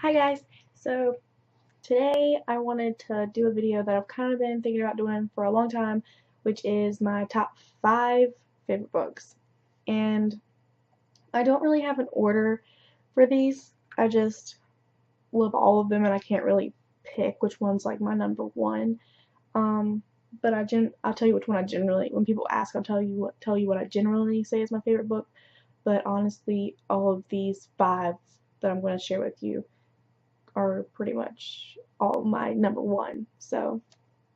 Hi guys! So today I wanted to do a video that I've kind of been thinking about doing for a long time, which is my top 5 favorite books. And I don't really have an order for these. I just love all of them and I can't really pick which one's like my number one. Um, but I'll tell you which one I generally, when people ask, I'll tell you what I generally say is my favorite book. But honestly, all of these 5 that I'm going to share with you are pretty much all my number one. So,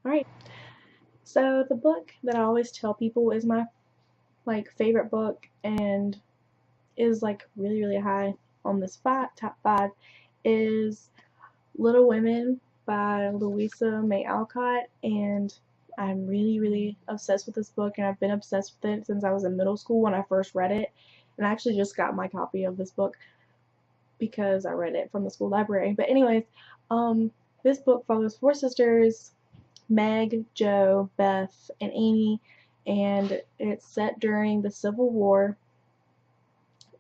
alright. So the book that I always tell people is my favorite book and is really high on this top 5 is Little Women by Louisa May Alcott, and I'm really obsessed with this book, and I've been obsessed with it since I was in middle school when I first read it. And I actually just got my copy of this book because I read it from the school library. But anyways, this book follows 4 sisters, Meg, Jo, Beth, and Amy, and it's set during the Civil War.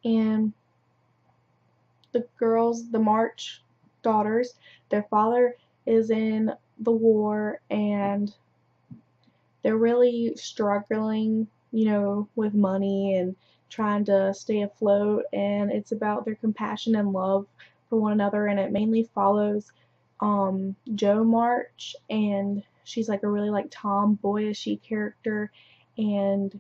And the girls, the March daughters, their father is in the war, and they're really struggling, with money and trying to stay afloat, and it's about their compassion and love for one another, and it mainly follows Jo March, and she's a really tomboyish character, and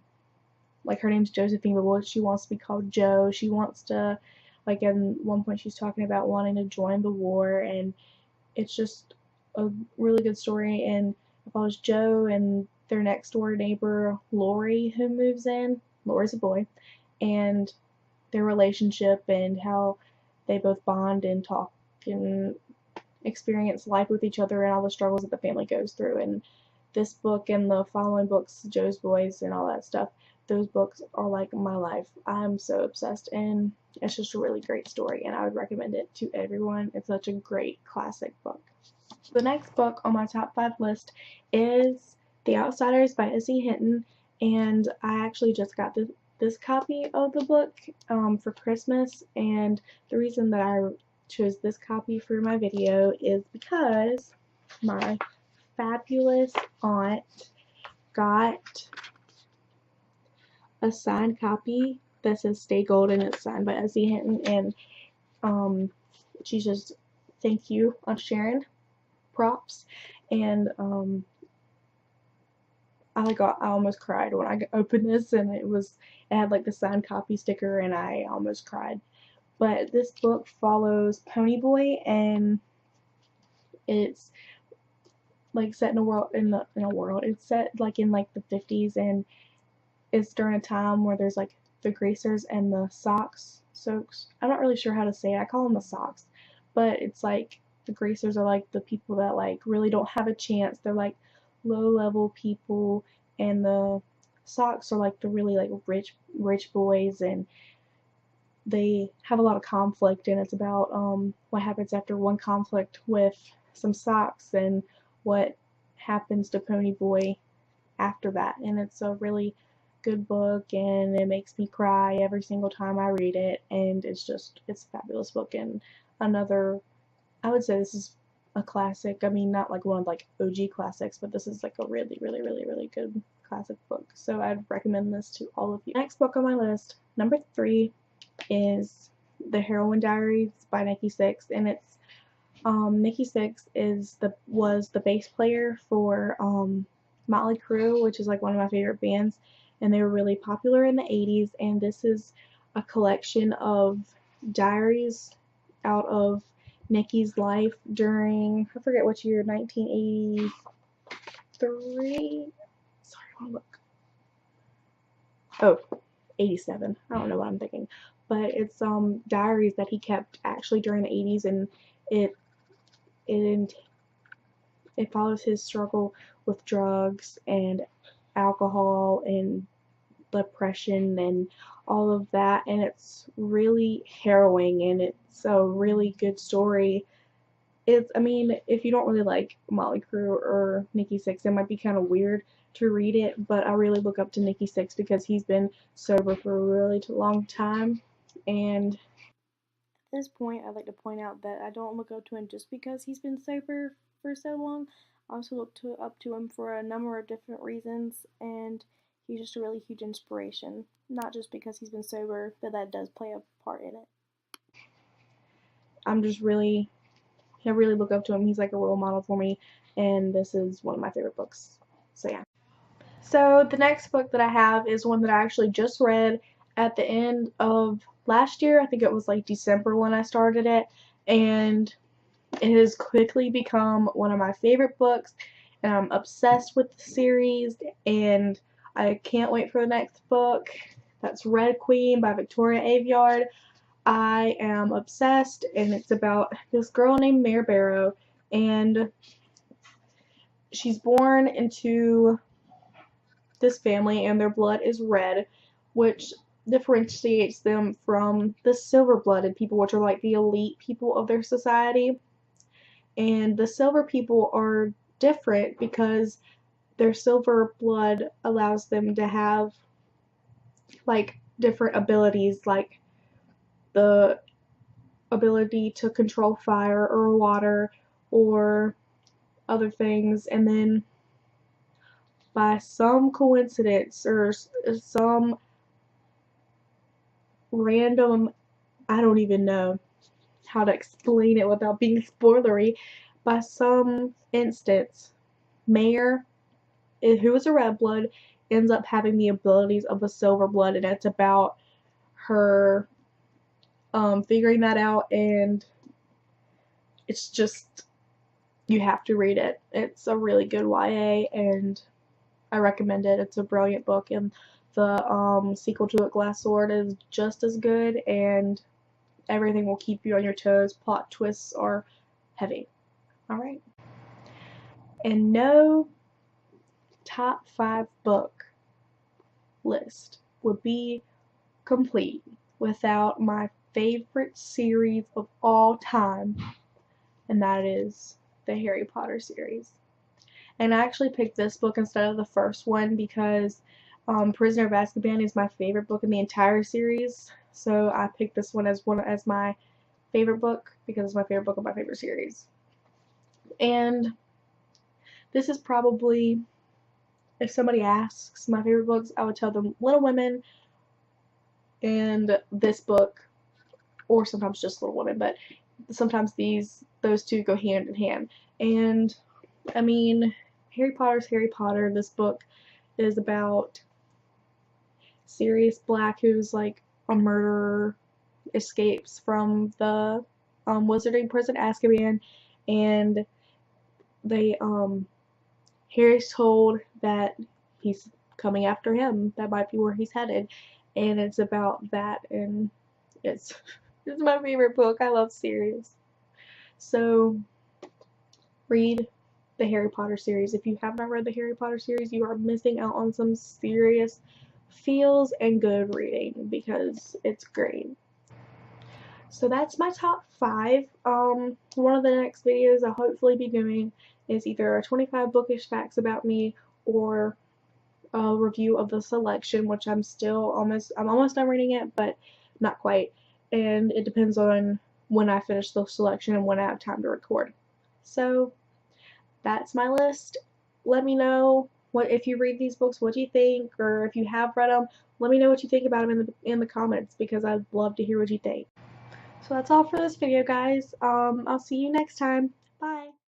her name's Josephine, but she wants to be called Jo. She wants to, at one point she's talking about wanting to join the war, and it's just a really good story, and it follows Jo and their next door neighbor Lori, who moves in. Lori's a boy, and their relationship and how they both bond and talk and experience life with each other and all the struggles that the family goes through. And this book and the following books, Jo's Boys and all that stuff, those books are like my life. I'm so obsessed, and it's just a really great story, and I would recommend it to everyone. It's such a great classic book. The next book on my top 5 list is The Outsiders by S.E. Hinton, and I actually just got this copy of the book for Christmas, and the reason that I chose this copy for my video is because my fabulous aunt got a signed copy that says Stay Golden. It's signed by S.E. Hinton, and she's just, thank you, Aunt Sharon, props. And I almost cried when I opened this, and it had the signed copy sticker, and I almost cried. But this book follows Ponyboy, and it's set in a world it's set in the 50s, and it's during a time where there's the Gracers and the Sox. I'm not really sure how to say it. I call them the Sox, but it's the Gracers are the people that really don't have a chance. They're low level people, and the Sox are the really rich boys, and they have a lot of conflict, and it's about what happens after one conflict with some Sox and what happens to Ponyboy after that. And it's a really good book, and it makes me cry every single time I read it, and it's a fabulous book, and I would say this is a classic. I mean, not one of OG classics, but this is a really good classic book. So I'd recommend this to all of you. Next book on my list, number 3, is The Heroin Diaries by Nikki Sixx, and it's Nikki Sixx was the bass player for Motley Crue, which is one of my favorite bands, and they were really popular in the 80s, and this is a collection of diaries out of Nikki's life during, I forget which year, 1983? Sorry, I want to look. Oh, 87. I don't know what I'm thinking. But it's diaries that he kept actually during the 80s, and it follows his struggle with drugs and alcohol and depression and all of that, and it's really harrowing, and it's a really good story. I mean, if you don't really like Motley Crue or Nikki Sixx, it might be kind of weird to read it, but I really look up to Nikki Sixx because he's been sober for a really long time, and this point, I'd like to point out that I don't look up to him just because he's been sober for so long. I also up to him for a number of different reasons, and he's just a really huge inspiration. Not just because he's been sober, but that does play a part in it. I really look up to him. He's like a role model for me, and this is one of my favorite books. So yeah. So the next book that I have is one that I actually just read at the end of last year. I think it was like December when I started it, and it has quickly become one of my favorite books, and I'm obsessed with the series, and I can't wait for the next book. That's Red Queen by Victoria Aveyard. I am obsessed, and it's about this girl named Mare Barrow, and she's born into this family, and their blood is red, which differentiates them from the silver-blooded people, which are like the elite people of their society. And the silver people are different because their silver blood allows them to have like different abilities, like the ability to control fire or water or other things. And then by some coincidence or some random, I don't even know how to explain it without being spoilery, by some instance, Mare, who is a red blood, ends up having the abilities of a silver blood, and it's about her figuring that out, and it's just, you have to read it. It's a really good YA, and I recommend it. It's a brilliant book, and the sequel to it, Glass Sword, is just as good, and everything will keep you on your toes. Plot twists are heavy. Alright. And no top 5 book list would be complete without my favorite series of all time, and that is the Harry Potter series. And I actually picked this book instead of the first one because Prisoner of Azkaban is my favorite book in the entire series, so I picked this one as my favorite book because it's my favorite book of my favorite series. And this is probably, if somebody asks my favorite books, I would tell them Little Women and this book, or sometimes just Little Women, but sometimes those two go hand in hand. And I mean, Harry Potter's Harry Potter. This book is about Sirius Black, who's like a murderer, escapes from the wizarding prison Azkaban, and they Harry's told that he's coming after him. That might be where he's headed, and it's about that, and it's my favorite book. I love Sirius. So read the Harry Potter series. If you have not read the Harry Potter series, you are missing out on some serious feels and good reading because it's great. So that's my top 5. One of the next videos I'll hopefully be doing is either a 25 bookish facts about me or a review of the selection, which I'm almost done reading it, but not quite. And it depends on when I finish the selection and when I have time to record. So that's my list. Let me know if you read these books, what you think, or if you have read them, let me know what you think about them in the comments because I'd love to hear what you think. So that's all for this video, guys. I'll see you next time. Bye.